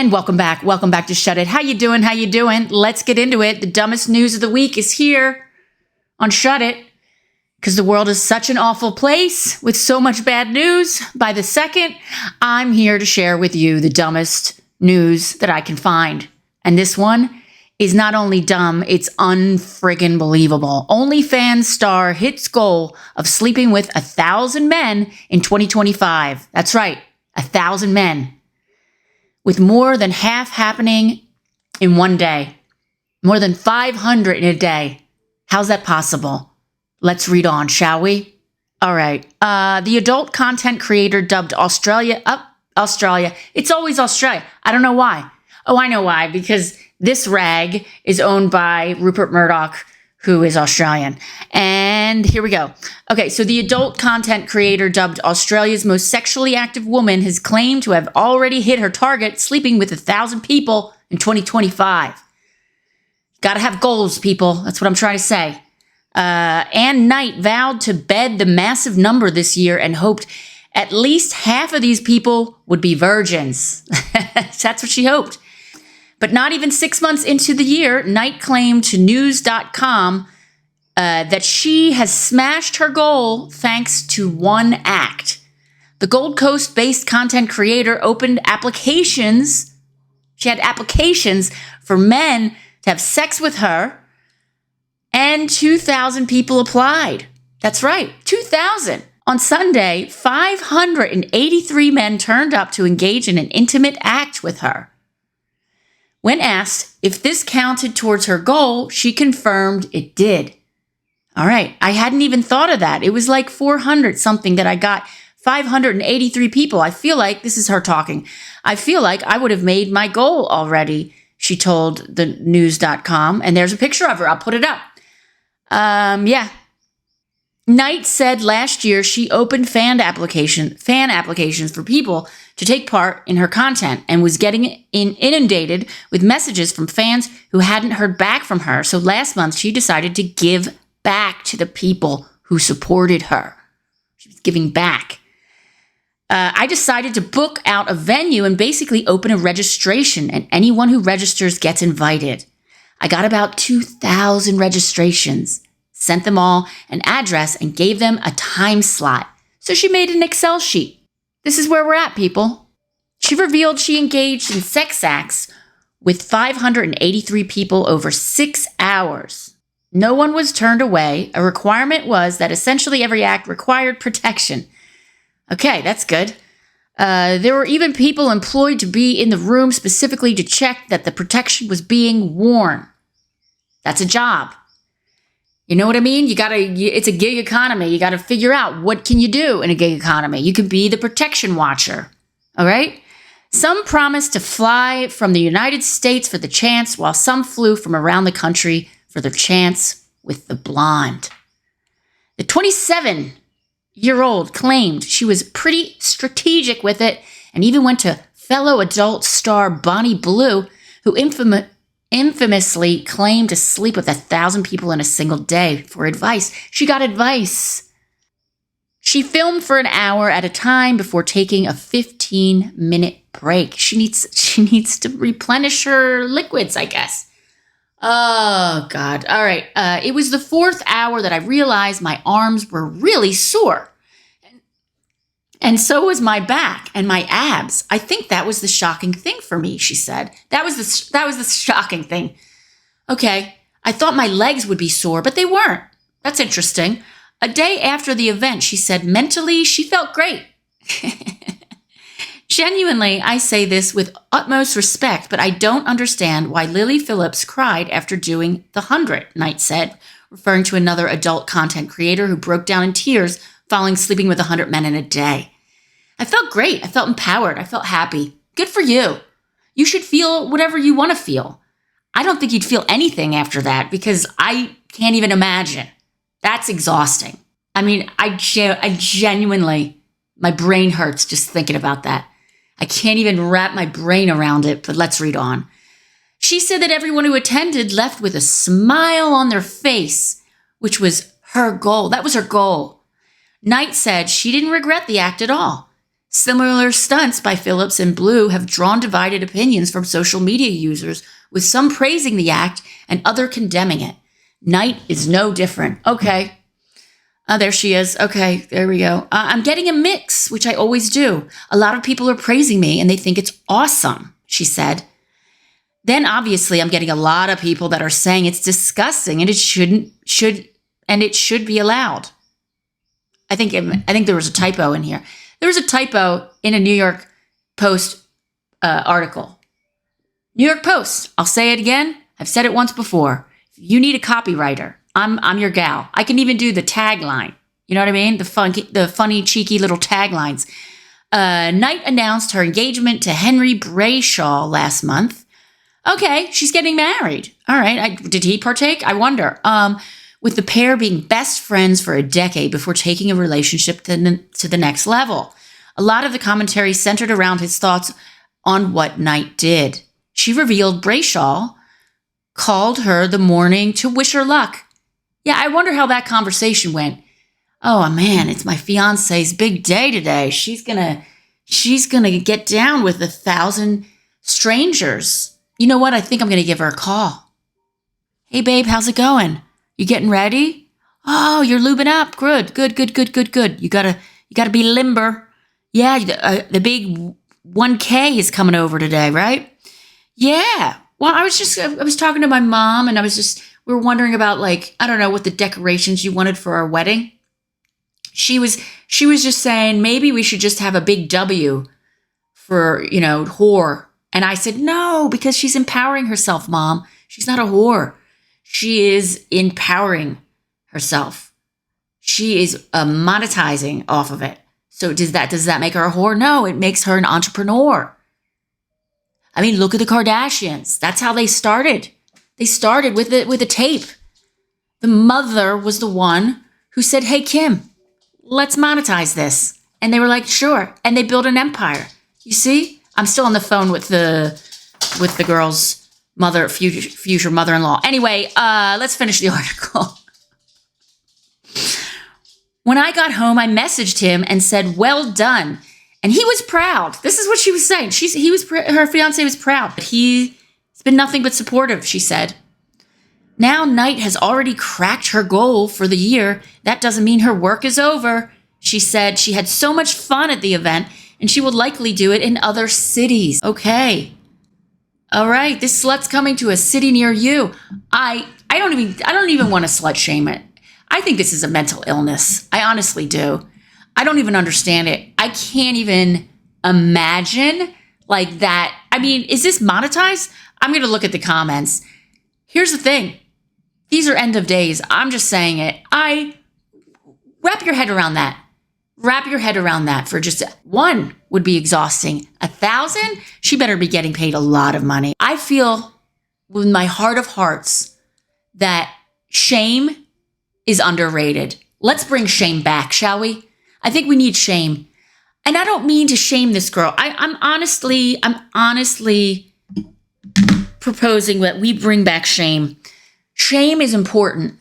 And welcome back. Welcome back to Shut It. How you doing? How you doing? Let's get into it. The dumbest news of the week is here on Shut It, because the world is such an awful place with so much bad news. By the second, I'm here to share with you the dumbest news that I can find. And this one is not only dumb, it's unfriggin' believable. OnlyFans star hits goal of sleeping with 1,000 men in 2025. That's right, 1,000 men. With more than half happening in one day. More than 500 in a day. How's that possible? Let's read on, shall we? All right. The adult content creator dubbed Australia. It's always Australia. I don't know why. Oh, I know why. Because this rag is owned by Rupert Murdoch, who is Australian. And here we go. Okay, so the adult content creator dubbed Australia's most sexually active woman has claimed to have already hit her target, sleeping with 1,000 people in 2025. Gotta have goals, people. That's what I'm trying to say. Ann Knight vowed to bed the massive number this year and hoped at least half of these people would be virgins. That's what she hoped. But not even 6 months into the year, Knight claimed to news.com that she has smashed her goal thanks to one act. The Gold Coast-based content creator opened applications. She had applications for men to have sex with her, and 2,000 people applied. That's right, 2,000. On Sunday, 583 men turned up to engage in an intimate act with her. When asked if this counted towards her goal, she confirmed it did. All right, I hadn't even thought of that. It was like 400 something that I got. 583 people. I feel like, this is her talking, I feel like I would have made my goal already, she told the news.com. And there's a picture of her. I'll put it up. Yeah. Knight said last year she opened fan applications for people to take part in her content and was getting inundated with messages from fans who hadn't heard back from her. So last month she decided to give back to the people who supported her. She was giving back. I decided to book out a venue and basically open a registration, and anyone who registers gets invited. I got about 2,000 registrations, sent them all an address, and gave them a time slot. So she made an Excel sheet. This is where we're at, people. She revealed she engaged in sex acts with 583 people over 6 hours. No one was turned away. A requirement was that essentially every act required protection. Okay, that's good. There were even people employed to be in the room specifically to check that the protection was being worn. That's a job. You know what I mean? It's a gig economy. You got to figure out what can you do in a gig economy. You could be the protection watcher. All right. Some promised to fly from the United States for the chance, while some flew from around the country for their chance with the blonde. The 27-year-old claimed she was pretty strategic with it and even went to fellow adult star Bonnie Blue, who infamously claimed to sleep with 1,000 people in a single day for advice. She got advice. She filmed for an hour at a time before taking a 15-minute break. She needs to replenish her liquids, I guess. Oh, God. All right. It was the 4th hour that I realized my arms were really sore. And so was my back and my abs. I think that was the shocking thing for me, she said. That was the shocking thing. Okay. I thought my legs would be sore, but they weren't. That's interesting. A day after the event, she said mentally she felt great. Genuinely, I say this with utmost respect, but I don't understand why Lily Phillips cried after doing the 100, Knight said, referring to another adult content creator who broke down in tears following sleeping with 100 men in a day. I felt great. I felt empowered. I felt happy. Good for you. You should feel whatever you want to feel. I don't think you'd feel anything after that because I can't even imagine. That's exhausting. I mean, I genuinely, my brain hurts just thinking about that. I can't even wrap my brain around it, but let's read on. She said that everyone who attended left with a smile on their face, which was her goal. That was her goal. Knight said she didn't regret the act at all. Similar stunts by Phillips and Blue have drawn divided opinions from social media users, with some praising the act and other condemning it. Knight is no different. Okay. There she is. Okay, there we go. I'm getting a mix, which I always do. A lot of people are praising me and they think it's awesome, she said. Then obviously I'm getting a lot of people that are saying it's disgusting and it should be allowed. I think there was a typo in here. There was a typo in a New York Post article. New York Post. I'll say it again. I've said it once before. If you need a copywriter, I'm your gal. I can even do the tagline. You know what I mean? The funny, cheeky little taglines. Knight announced her engagement to Henry Brayshaw last month. Okay, she's getting married. All right. Did he partake? I wonder. With the pair being best friends for a decade before taking a relationship to the next level. A lot of the commentary centered around his thoughts on what Knight did. She revealed Brayshaw called her the morning to wish her luck. Yeah, I wonder how that conversation went. Oh man, it's my fiance's big day today. She's gonna get down with 1,000 strangers. You know what? I think I'm gonna give her a call. Hey babe, how's it going? You getting ready? Oh, you're lubing up. Good. You gotta be limber. Yeah, the big 1K is coming over today, right? Yeah. Well, I was talking to my mom and we were wondering about I don't know what the decorations you wanted for our wedding. She was just saying maybe we should just have a big W for, whore. And I said, no, because she's empowering herself, Mom. She's not a whore. She is empowering herself. She is monetizing off of it. So does that make her a whore? No, it makes her an entrepreneur. I mean, look at the Kardashians. That's how they started. They started with a tape. The mother was the one who said, hey, Kim, let's monetize this. And they were like, sure. And they built an empire. You see? I'm still on the phone with the girl's future mother-in-law. Anyway, let's finish the article. When I got home, I messaged him and said, well done. And he was proud. This is what she was saying. Her fiance was proud. But he's been nothing but supportive, she said. Now Knight has already cracked her goal for the year. That doesn't mean her work is over. She said she had so much fun at the event and she will likely do it in other cities. Okay. All right. This slut's coming to a city near you. I don't even want to slut shame it. I think this is a mental illness. I honestly do. I don't even understand it. I can't even imagine that. I mean, is this monetized? I'm going to look at the comments. Here's the thing. These are end of days. I'm just saying it. Wrap your head around that. Wrap your head around that. For just one would be exhausting. 1,000? She better be getting paid a lot of money. I feel with my heart of hearts that shame is underrated. Let's bring shame back, shall we? I think we need shame. And I don't mean to shame this girl. I'm honestly proposing that we bring back shame. Shame is important.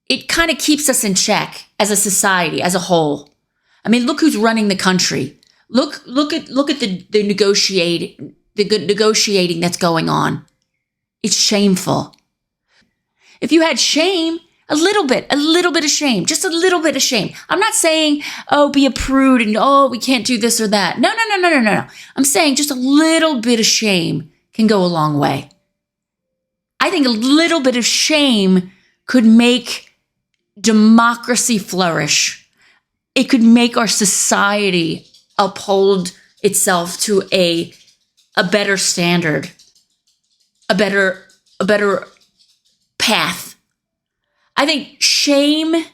It kind of keeps us in check as a society, as a whole. I mean, look who's running the country. Look at the negotiating that's going on. It's shameful. If you had shame, a little bit of shame, just a little bit of shame. I'm not saying, oh, be a prude and, we can't do this or that. No. I'm saying just a little bit of shame can go a long way. I think a little bit of shame could make democracy flourish. It could make our society uphold itself to a better standard, a better path. I think shame,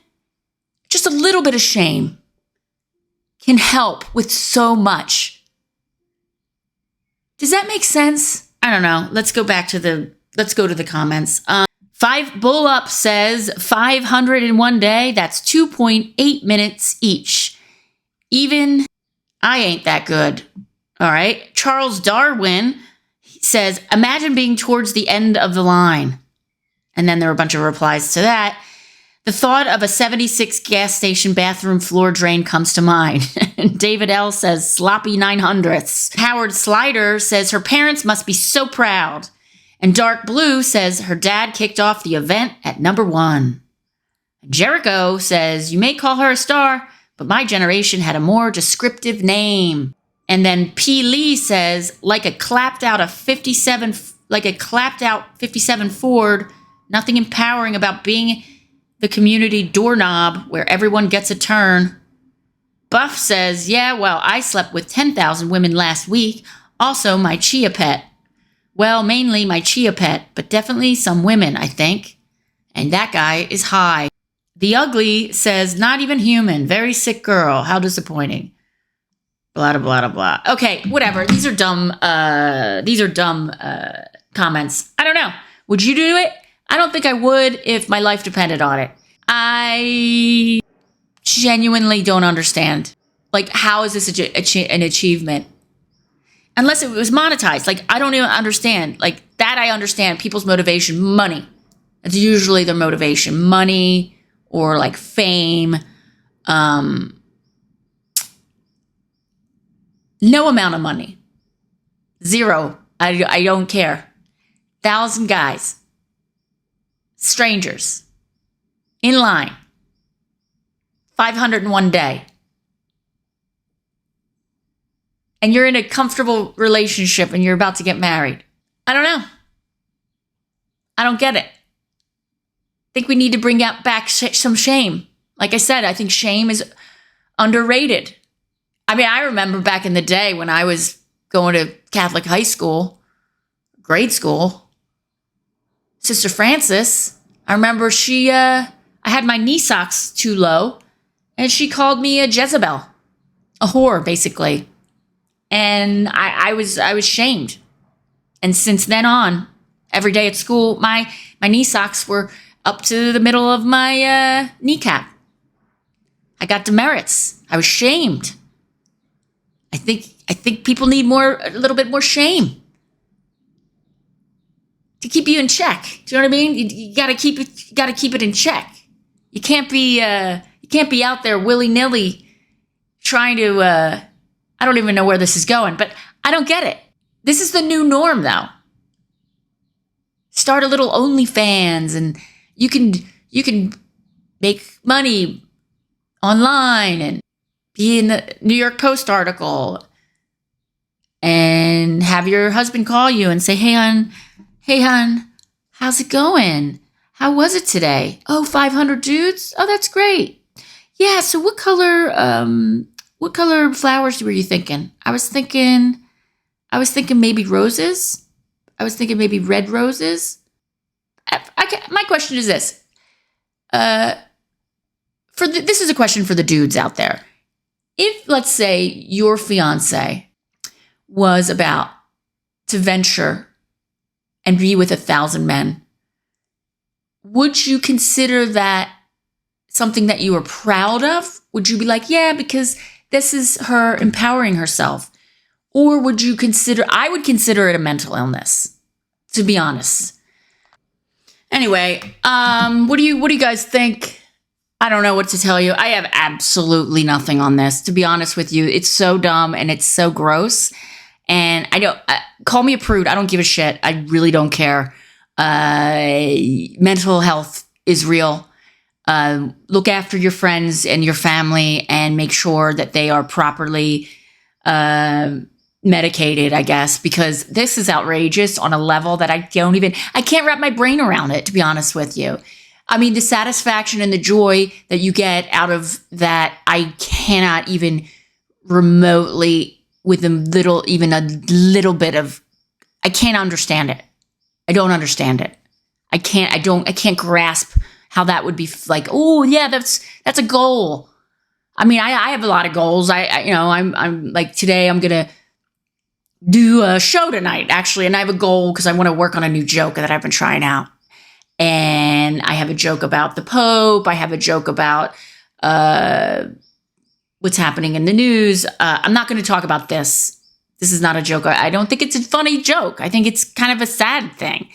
just a little bit of shame, can help with so much. Does that make sense? I don't know. Let's go to the comments. Bull Up says 500 in one day. That's 2.8 minutes each. Even I ain't that good. All right. Charles Darwin says, imagine being towards the end of the line. And then there were a bunch of replies to that. The thought of a 76 gas station bathroom floor drain comes to mind. David L. says sloppy 900ths. Howard Slider says her parents must be so proud. And Dark Blue says her dad kicked off the event at number 1. Jericho says you may call her a star, but my generation had a more descriptive name. And then P. Lee says like a clapped out 57 Ford, nothing empowering about being the community doorknob where everyone gets a turn. Buff says, yeah, well, I slept with 10,000 women last week. Also, my chia pet. Well, mainly my chia pet, but definitely some women, I think. And that guy is high. The Ugly says, not even human. Very sick girl. How disappointing. Blah, blah, blah, blah. Okay, whatever. These are dumb comments. I don't know. Would you do it? I don't think I would if my life depended on it. I genuinely don't understand. Like, how is this an achievement? Unless it was monetized. Like, I don't even understand. Like, that I understand. People's motivation, money. That's usually their motivation. Money or, like, fame. No amount of money. Zero. I don't care. 1,000 guys. Strangers, in line, 501 day, and you're in a comfortable relationship and you're about to get married. I don't know. I don't get it. I think we need to bring back some shame. Like I said, I think shame is underrated. I mean, I remember back in the day when I was going to Catholic high school, grade school, Sister Frances, I remember I had my knee socks too low, and she called me a Jezebel, a whore, basically. And I was shamed. And since then on, every day at school, my knee socks were up to the middle of my kneecap. I got demerits. I was shamed. I think people need a little bit more shame to keep you in check. Do you know what I mean? You gotta keep it in check. You can't be out there willy-nilly trying to I don't even know where this is going, but I don't get it. This is the new norm though. Start a little OnlyFans and you can make money online and be in the New York Post article and have your husband call you and say, Hey, hon, how's it going? How was it today? Oh, 500 dudes? Oh, that's great. Yeah, so what color flowers were you thinking? I was thinking maybe roses. I was thinking maybe red roses. My question is this. This is a question for the dudes out there. If, let's say, your fiance was about to venture and be with 1,000 men, would you consider that something that you were proud of? Would you be like, yeah, because this is her empowering herself? Or would you I would consider it a mental illness, to be honest. Anyway, what do you guys think? I don't know what to tell you. I have absolutely nothing on this, to be honest with you. It's so dumb and it's so gross. And call me a prude. I don't give a shit. I really don't care. Mental health is real. Look after your friends and your family and make sure that they are properly medicated, I guess, because this is outrageous on a level that I can't wrap my brain around it, to be honest with you. I mean, the satisfaction and the joy that you get out of that, I cannot even remotely even a little bit of, I can't understand it. I don't understand it. I can't grasp how that would be like, oh yeah, that's a goal. I mean, I have a lot of goals. I'm like, today I'm going to do a show tonight, actually. And I have a goal because I want to work on a new joke that I've been trying out. And I have a joke about the Pope. I have a joke about, what's happening in the news. I'm not going to talk about this. This is not a joke. I don't think it's a funny joke. I think it's kind of a sad thing.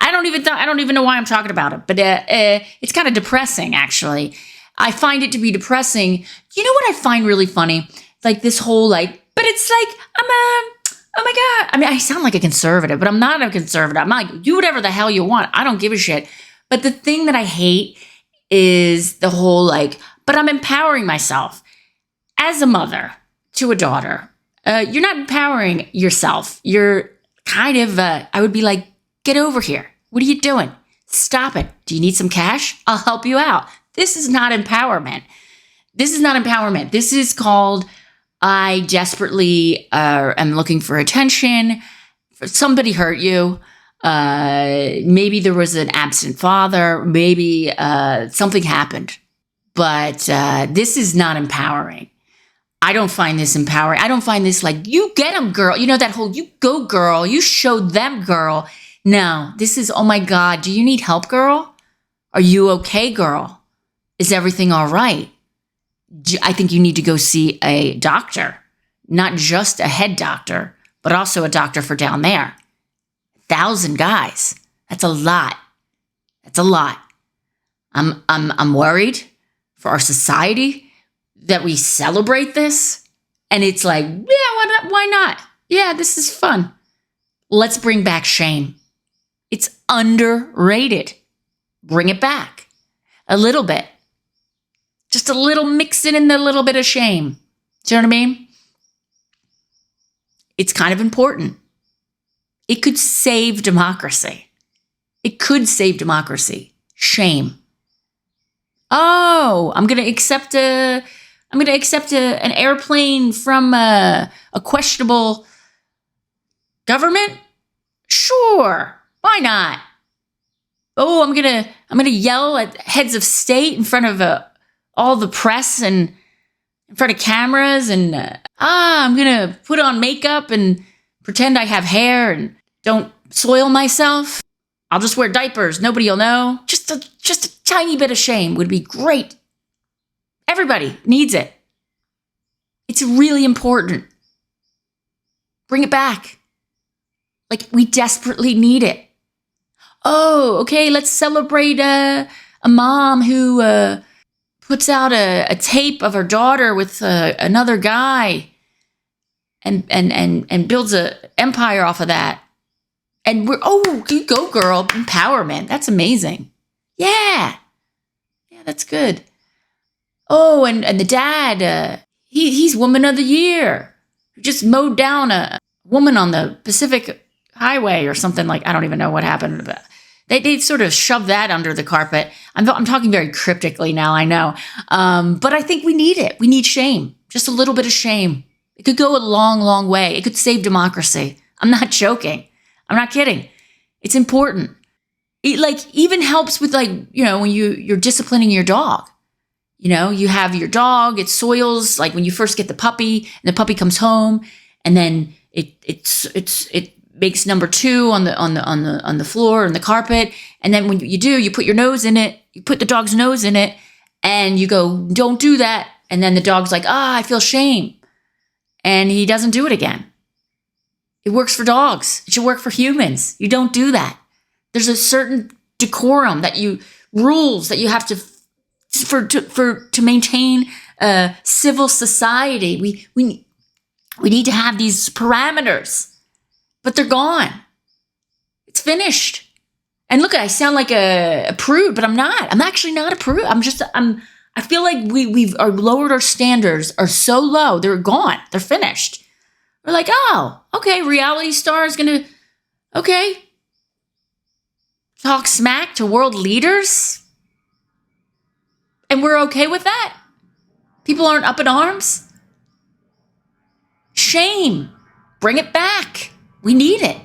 I don't even know why I'm talking about it, but it's kind of depressing, actually. I find it to be depressing. You know what I find really funny? Like this whole but it's like, oh my God. I mean, I sound like a conservative, but I'm not a conservative. I'm like, do whatever the hell you want. I don't give a shit. But the thing that I hate is the whole but I'm empowering myself. As a mother to a daughter, you're not empowering yourself. You're kind of, I would be like, get over here. What are you doing? Stop it. Do you need some cash? I'll help you out. This is not empowerment. This is not empowerment. This is called, I desperately am looking for attention. Somebody hurt you. Maybe there was an absent father. Maybe something happened. But this is not empowering. I don't find this empowering. I don't find this you get them, girl. You know, that whole, you go, girl. You show them, girl. No, this is, oh my God, do you need help, girl? Are you okay, girl? Is everything all right? I think you need to go see a doctor, not just a head doctor, but also a doctor for down there. 1,000 guys. That's a lot. That's a lot. I'm worried for our society that we celebrate this. And it's like, yeah, why not? Yeah, this is fun. Let's bring back shame. It's underrated. Bring it back. A little bit. Just a little, mix it in the little bit of shame. Do you know what I mean? It's kind of important. It could save democracy. It could save democracy. Shame. Oh, I'm going to accept an airplane from a questionable government? Sure. Why not? Oh, I'm gonna yell at heads of state in front of all the press and in front of cameras, and I'm gonna put on makeup and pretend I have hair and don't soil myself. I'll just wear diapers. Nobody will know. Just a tiny bit of shame would be great. Everybody needs it. It's really important. Bring it back. We desperately need it. Oh, okay, let's celebrate a mom who puts out a tape of her daughter with another guy and builds an empire off of that. And you go, girl, empowerment. That's amazing. Yeah, that's good. Oh, and the dad, he's Woman of the Year. Who just mowed down a woman on the Pacific Highway or something I don't even know what happened. But they sort of shoved that under the carpet. I'm talking very cryptically now, I know. But I think we need it. We need shame. Just a little bit of shame. It could go a long, long way. It could save democracy. I'm not joking. I'm not kidding. It's important. It even helps with when you're disciplining your dog. You have your dog, it soils when you first get the puppy and the puppy comes home, and then it makes number 2 on the floor and the carpet. And then when you put your nose in it, you put the dog's nose in it, and you go, don't do that. And then the dog's like, I feel shame. And he doesn't do it again. It works for dogs. It should work for humans. You don't do that. There's a certain decorum rules that you have to maintain a civil society. We need to have these parameters. But they're gone. It's finished. And look, I sound like a prude, but I'm not. I'm actually not a prude. I feel like we've lowered our standards are so low. They're gone. They're finished. We're like, oh, okay, reality star is going to, okay, talk smack to world leaders. And we're okay with that? People aren't up in arms? Shame. Bring it back. We need it.